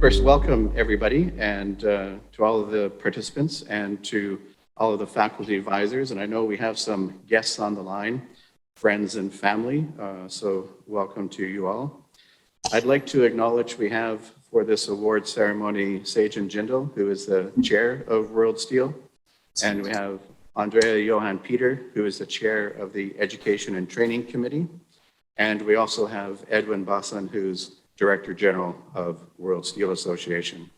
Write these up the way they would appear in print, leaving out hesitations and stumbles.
First, welcome everybody, and to all of the participants and to all of the faculty advisors. And I know we have some guests on the line, friends and family, so welcome to you all. I'd like to acknowledge we have for this award ceremony Seijin Jindal, who is the chair of World Steel, and we have Andrea Johan Peter, who is the chair of the Education and Training Committee, and we also have Edwin Bassan, who's Director General of World Steel Association.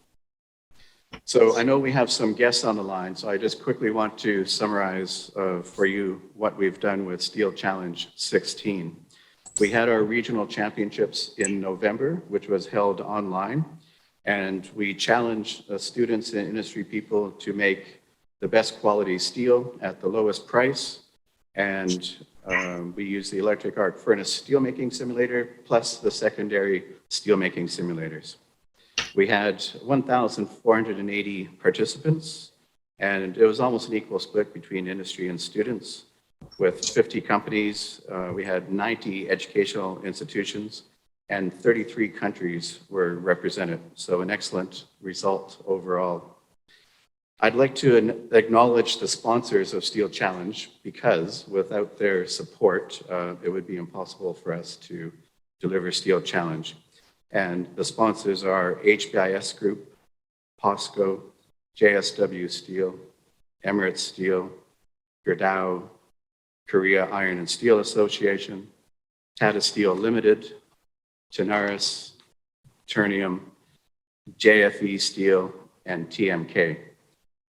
So I know we have some guests on the line, so I just quickly want to summarize for you what we've done with steelChallenge-16. We had our regional championships in November, which was held online, and we challenged students and industry people to make the best quality steel at the lowest price, and we used the electric arc furnace steelmaking simulator plus the secondary steelmaking simulators. We had 1,480 participants, and it was almost an equal split between industry and students. With 50 companies, we had 90 educational institutions, and 33 countries were represented. So an excellent result overall. I'd like to acknowledge the sponsors of Steel Challenge because without their support, it would be impossible for us to deliver Steel Challenge. And the sponsors are HBIS Group, POSCO, JSW Steel, Emirates Steel, Gerdau, Korea Iron and Steel Association, Tata Steel Limited, Tenaris, Ternium, JFE Steel, and TMK.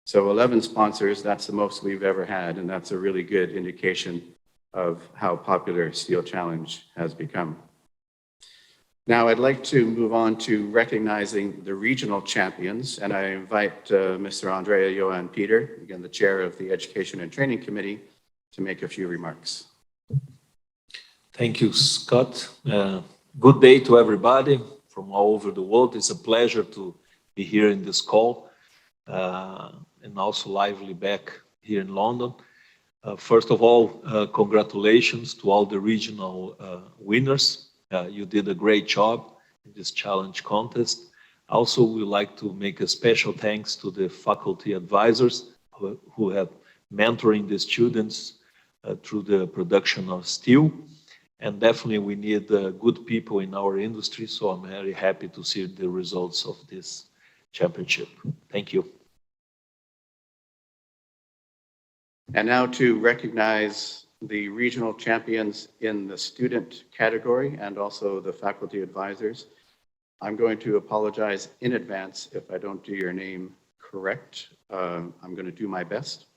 So 11 sponsors, that's the most we've ever had, and that's a really good indication of how popular Steel Challenge has become. Now I'd like to move on to recognizing the regional champions, and I invite Mr. Andrea Johan Peter, again the chair of the Education and Training Committee, to make a few remarks. Thank you, Scott. Good day to everybody from all over the world. It's a pleasure to be here in this call. And also lively back here in London. First of all, congratulations to all the regional winners. You did a great job in this challenge contest. Also, we'd like to make a special thanks to the faculty advisors who have mentoring the students through the production of steel. And definitely we need good people in our industry, so I'm very happy to see the results of this championship. Thank you. And now to recognize the regional champions in the student category and also the faculty advisors. I'm going to apologize in advance if I don't do your name correct. I'm going to do my best.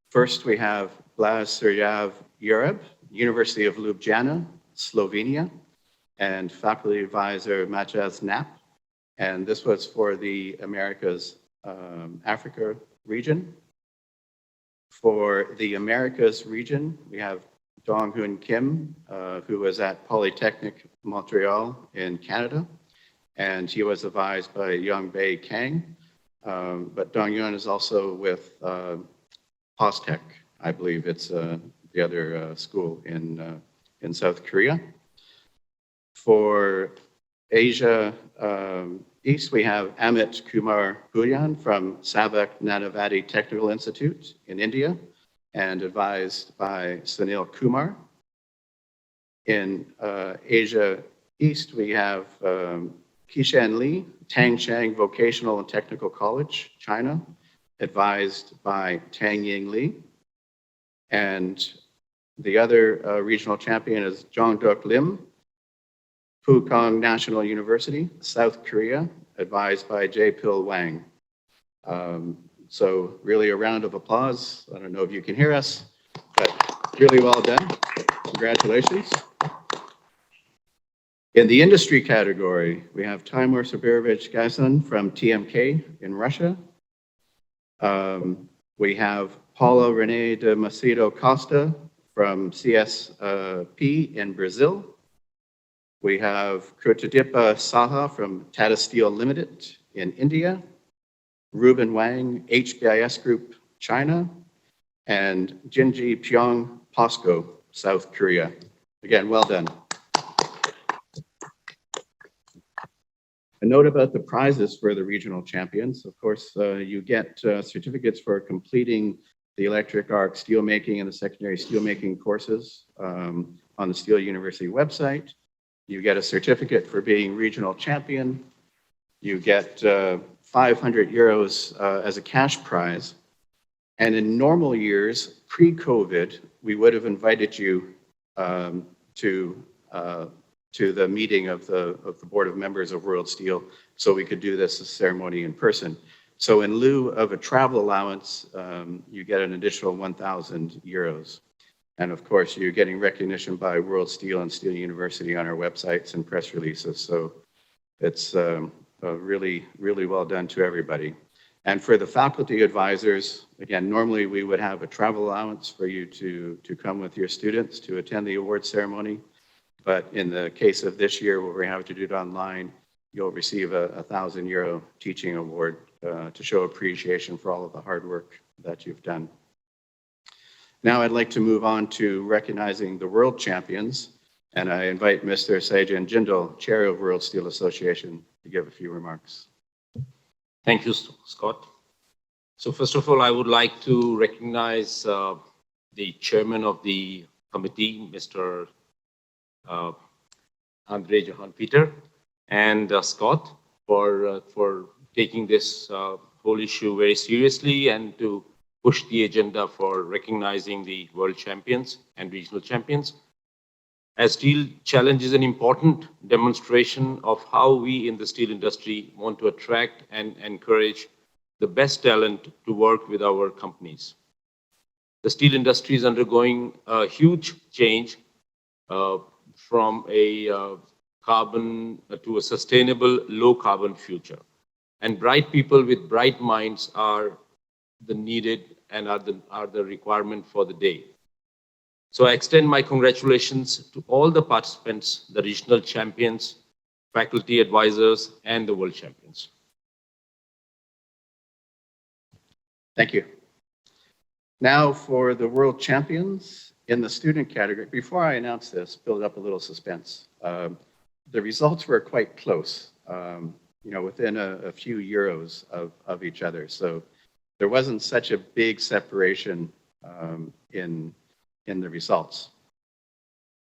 First, we have Blaž Serjav Jureb, University of Ljubljana, Slovenia, and faculty advisor Matthias Knapp. And this was for the Americas, Africa region. For the Americas region, we have Dong-Hoon Kim, who was at Polytechnic Montreal in Canada, and he was advised by Young-Bae Kang. But Dong-Hoon is also with POSTECH, I believe it's the other school in South Korea. For Asia East, we have Amit Kumar Bhuyan from Savak Nanavati Technical Institute in India and advised by Sunil Kumar. In Asia East, we have Qishan Li, Tangshan Vocational and Technical College, China, advised by Tang Ying Li. And the other regional champion is Jongduk Lim, Pukong National University, South Korea, advised by Jae-Pil Wang. So really a round of applause. I don't know if you can hear us, but really well done. Congratulations. In the industry category, we have Timur Sabirovich Gasan from TMK in Russia. We have Paula Renee de Macedo Costa from CSP in Brazil. We have Kurtadipa Saha from Tata Steel Limited in India, Ruben Wang, HBIS Group, China, and Jinji Pyong POSCO, South Korea. Again, well done. A note about the prizes for the regional champions. Of course, you get certificates for completing the electric arc steelmaking and the secondary steelmaking courses on the Steel University website. You get a certificate for being regional champion. You get 500 euros as a cash prize. And in normal years, pre-COVID, we would have invited you to the meeting of the board of members of World Steel so we could do this ceremony in person. So in lieu of a travel allowance, you get an additional 1,000 euros. And of course, you're getting recognition by World Steel and Steel University on our websites and press releases. So it's really, really well done to everybody. And for the faculty advisors, again, normally we would have a travel allowance for you to come with your students to attend the award ceremony. But in the case of this year, where we have to do it online, you'll receive a 1,000 euro teaching award to show appreciation for all of the hard work that you've done. Now I'd like to move on to recognizing the world champions. And I invite Mr. Seijan Jindal, Chair of World Steel Association, to give a few remarks. Thank you, Scott. So first of all, I would like to recognize the chairman of the committee, Mr. Andre Johan Peter, and Scott for taking this whole issue very seriously and to push the agenda for recognizing the world champions and regional champions. As Steel Challenge is an important demonstration of how we in the steel industry want to attract and encourage the best talent to work with our companies. The steel industry is undergoing a huge change from a carbon to a sustainable low carbon future. And bright people with bright minds are the needed and are the requirement for the day. So I extend my congratulations to all the participants, the regional champions, faculty advisors, and the world champions. Thank you. Now for the world champions in the student category. Before I announce this, build up a little suspense. The results were quite close, within a few euros of each other. So there wasn't such a big separation in the results.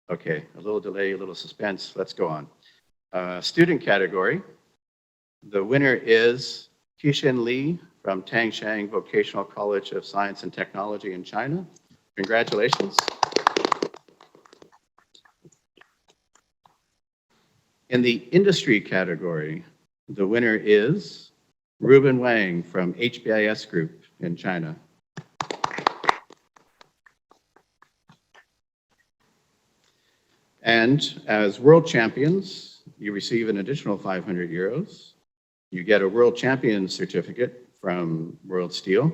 Okay, a little delay, a little suspense. Let's go on. Student category. The winner is Qixin Li from Tangshan Vocational College of Science and Technology in China. Congratulations. In the industry category, the winner is Ruben Wang from HBIS Group in China. And as world champions, you receive an additional 500 euros. You get a world champion certificate from World Steel.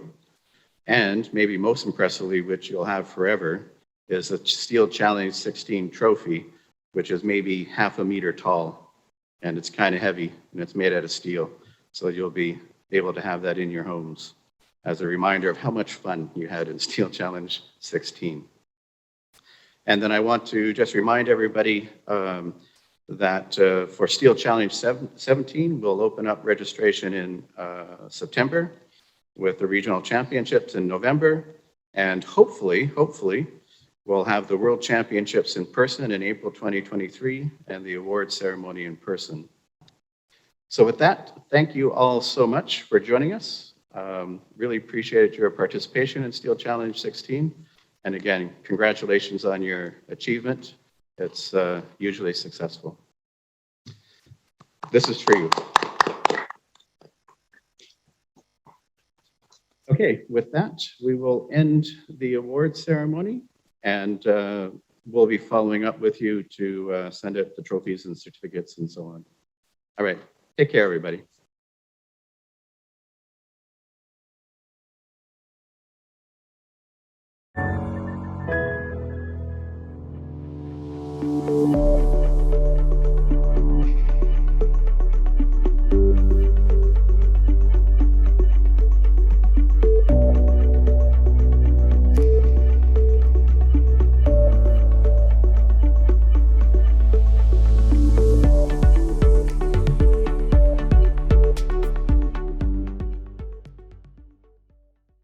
And maybe most impressively, which you'll have forever, is a steelChallenge-16 trophy, which is maybe half a meter tall. And it's kind of heavy, and it's made out of steel. So you'll be able to have that in your homes as a reminder of how much fun you had in steelChallenge-16. And then I want to just remind everybody that for steelChallenge-17, we'll open up registration in September with the regional championships in November. And hopefully, we'll have the world championships in person in April 2023 and the award ceremony in person. So with that, thank you all so much for joining us. Really appreciate your participation in steelChallenge-16. And again, congratulations on your achievement. It's usually successful. This is for you. Okay, with that, we will end the award ceremony, and we'll be following up with you to send out the trophies and certificates and so on. All right, take care, everybody.